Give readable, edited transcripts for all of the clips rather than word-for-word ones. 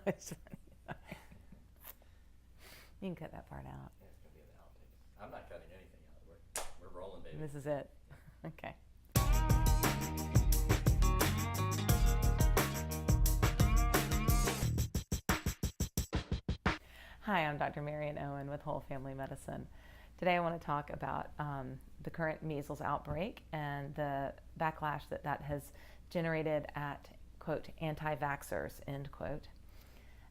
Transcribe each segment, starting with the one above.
It's funny. You can cut that part out. Yeah, it's gonna be in the outtakes. I'm not cutting anything out. We're rolling, baby. This is it. Okay. Hi, I'm Dr. Marian Owen with Whole Family Medicine. Today I want to talk about the current measles outbreak and the backlash that has generated at, quote, anti-vaxxers, end quote.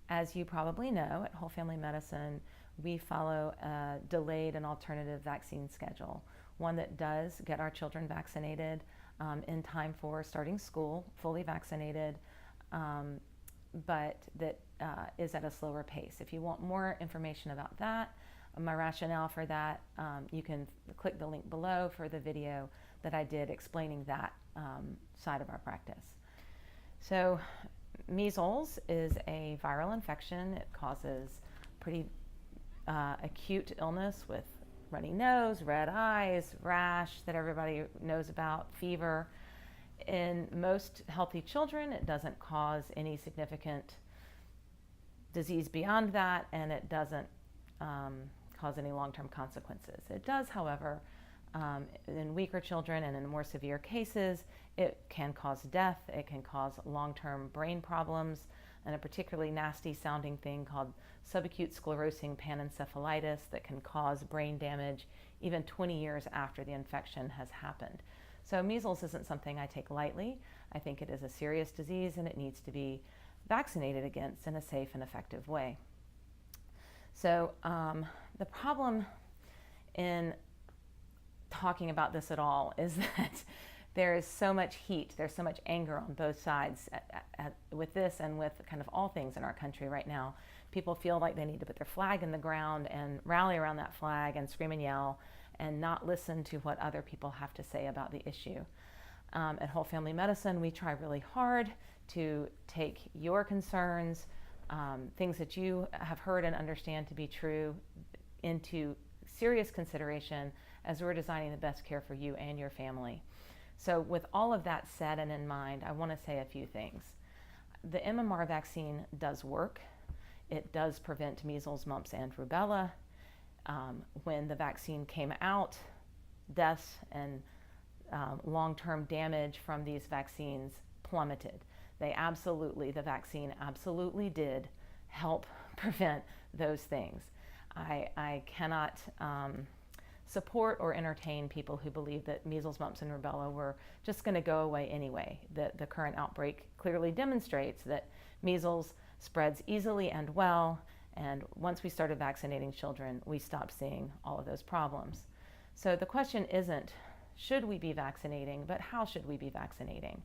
As you probably know, at Whole Family Medicine, we follow a delayed and alternative vaccine schedule, one that does get our children vaccinated in time for starting school, fully vaccinated, but that is at a slower pace. If you want more information about that, my rationale for that, you can click the link below for the video that I did explaining that side of our practice. So measles is a viral infection. It causes pretty acute illness with runny nose, red eyes, rash that everybody knows about, fever. In most healthy children, it doesn't cause any significant disease beyond that, and it doesn't cause any long-term consequences. It does, however, in weaker children and in more severe cases, it can cause death, it can cause long-term brain problems, and a particularly nasty sounding thing called subacute sclerosing panencephalitis that can cause brain damage even 20 years after the infection has happened. So measles isn't something I take lightly. I think it is a serious disease and it needs to be vaccinated against in a safe and effective way. So the problem in talking about this at all is that there is so much heat, there's so much anger on both sides with this and with kind of all things in our country right now. People feel like they need to put their flag in the ground and rally around that flag and scream and yell and not listen to what other people have to say about the issue. At Whole Family Medicine, we try really hard to take your concerns, things that you have heard and understand to be true, into serious consideration as we're designing the best care for you and your family. So with all of that said and in mind, I want to say a few things. The MMR vaccine does work. It does prevent measles, mumps, and rubella. When the vaccine came out, deaths and long-term damage from these vaccines plummeted. The vaccine absolutely did help prevent those things. I cannot support or entertain people who believe that measles, mumps, and rubella were just going to go away anyway. The current outbreak clearly demonstrates that measles spreads easily and well, and once we started vaccinating children, we stopped seeing all of those problems. So the question isn't, should we be vaccinating, but how should we be vaccinating?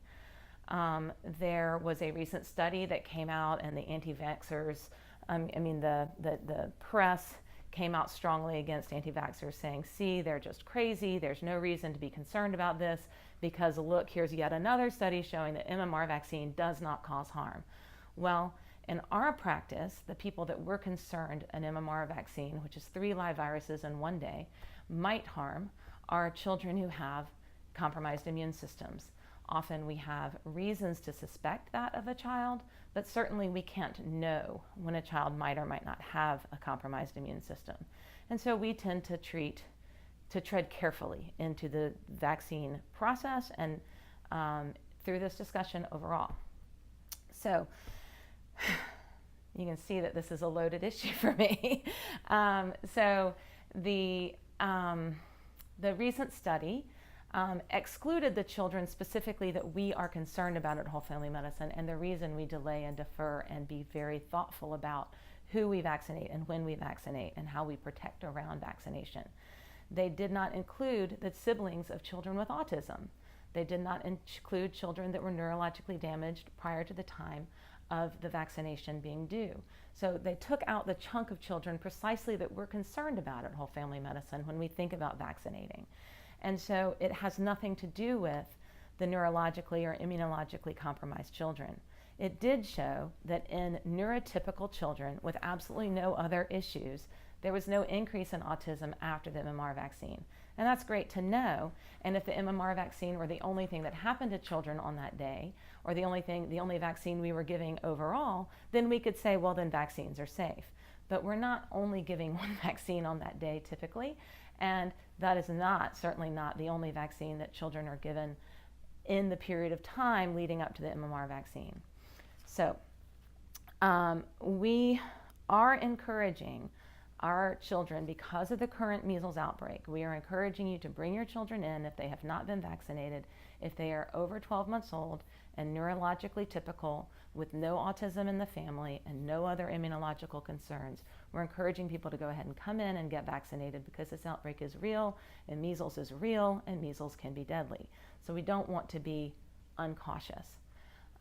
There was a recent study that came out, and the anti-vaxxers, the press came out strongly against anti-vaxxers, saying, see, they're just crazy, there's no reason to be concerned about this, because look, here's yet another study showing that MMR vaccine does not cause harm. Well, in our practice, the people that we're concerned an MMR vaccine, which is 3 live viruses in one day, might harm are children who have compromised immune systems. Often we have reasons to suspect that of a child, but certainly we can't know when a child might or might not have a compromised immune system. And so we tend to tread carefully into the vaccine process and through this discussion overall. So you can see that this is a loaded issue for me. So the recent study excluded the children specifically that we are concerned about at Whole Family Medicine, and the reason we delay and defer and be very thoughtful about who we vaccinate and when we vaccinate and how we protect around vaccination. They did not include the siblings of children with autism. They did not include children that were neurologically damaged prior to the time of the vaccination being due. So they took out the chunk of children precisely that we're concerned about at Whole Family Medicine when we think about vaccinating. And so it has nothing to do with the neurologically or immunologically compromised children. It did show that in neurotypical children with absolutely no other issues, There was no increase in autism after the MMR vaccine. And that's great to know. And if the MMR vaccine were the only thing that happened to children on that day, or the only vaccine we were giving overall, then we could say, well, then vaccines are safe. But we're not only giving one vaccine on that day typically, and that is certainly not the only vaccine that children are given in the period of time leading up to the MMR vaccine. So we are encouraging our children, because of the current measles outbreak, we are encouraging you to bring your children in if they have not been vaccinated, if they are over 12 months old and neurologically typical with no autism in the family and no other immunological concerns. We're encouraging people to go ahead and come in and get vaccinated because this outbreak is real and measles is real and measles can be deadly. So we don't want to be uncautious.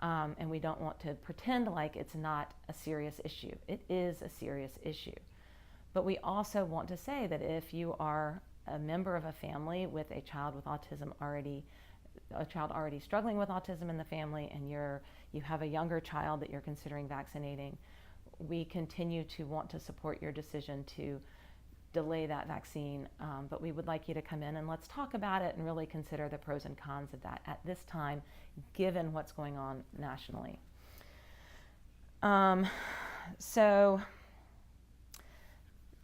And we don't want to pretend like it's not a serious issue. It is a serious issue. But we also want to say that if you are a member of a family with a child with autism already struggling with autism in the family, and you have a younger child that you're considering vaccinating, we continue to want to support your decision to delay that vaccine. But we would like you to come in and let's talk about it and really consider the pros and cons of that at this time, given what's going on nationally. So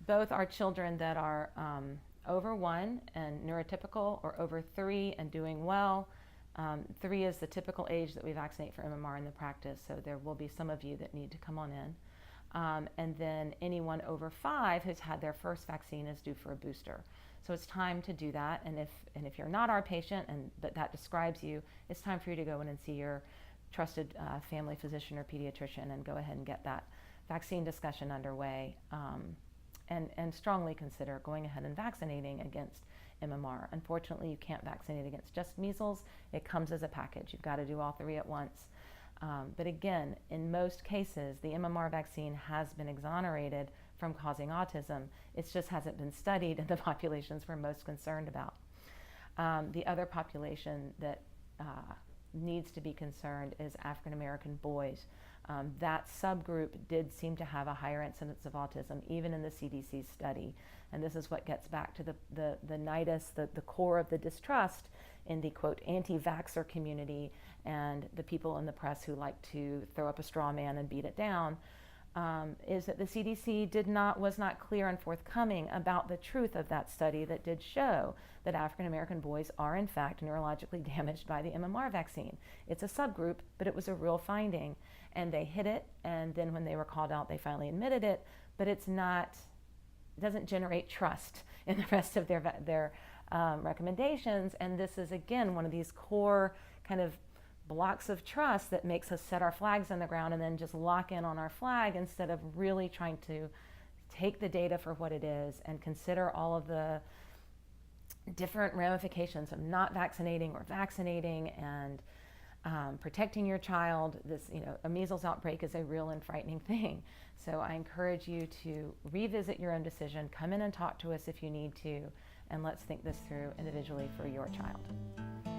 both our children that are over 1 and neurotypical, or over 3 and doing well. 3 is the typical age that we vaccinate for MMR in the practice, so there will be some of you that need to come on in. And then anyone over 5 who's had their first vaccine is due for a booster. So it's time to do that, and if you're not our patient but that describes you, it's time for you to go in and see your trusted family physician or pediatrician and go ahead and get that vaccine discussion underway. And strongly consider going ahead and vaccinating against MMR. Unfortunately, you can't vaccinate against just measles. It comes as a package. You've got to do all 3 at once. But again, in most cases, the MMR vaccine has been exonerated from causing autism. It just hasn't been studied in the populations we're most concerned about. The other population that needs to be concerned is African American boys. That subgroup did seem to have a higher incidence of autism, even in the CDC study. And this is what gets back to the nidus, the core of the distrust in the, quote, anti-vaxxer community and the people in the press who like to throw up a straw man and beat it down, is that the CDC was not clear and forthcoming about the truth of that study that did show that African American boys are in fact neurologically damaged by the MMR vaccine. It's a subgroup, but it was a real finding, and they hid it, and then when they were called out, they finally admitted it, but it doesn't generate trust in the rest of their recommendations, and this is again one of these core kind of blocks of trust that makes us set our flags on the ground and then just lock in on our flag instead of really trying to take the data for what it is and consider all of the different ramifications of not vaccinating or vaccinating and protecting your child. A measles outbreak is a real and frightening thing. So I encourage you to revisit your own decision, come in and talk to us if you need to, and let's think this through individually for your child.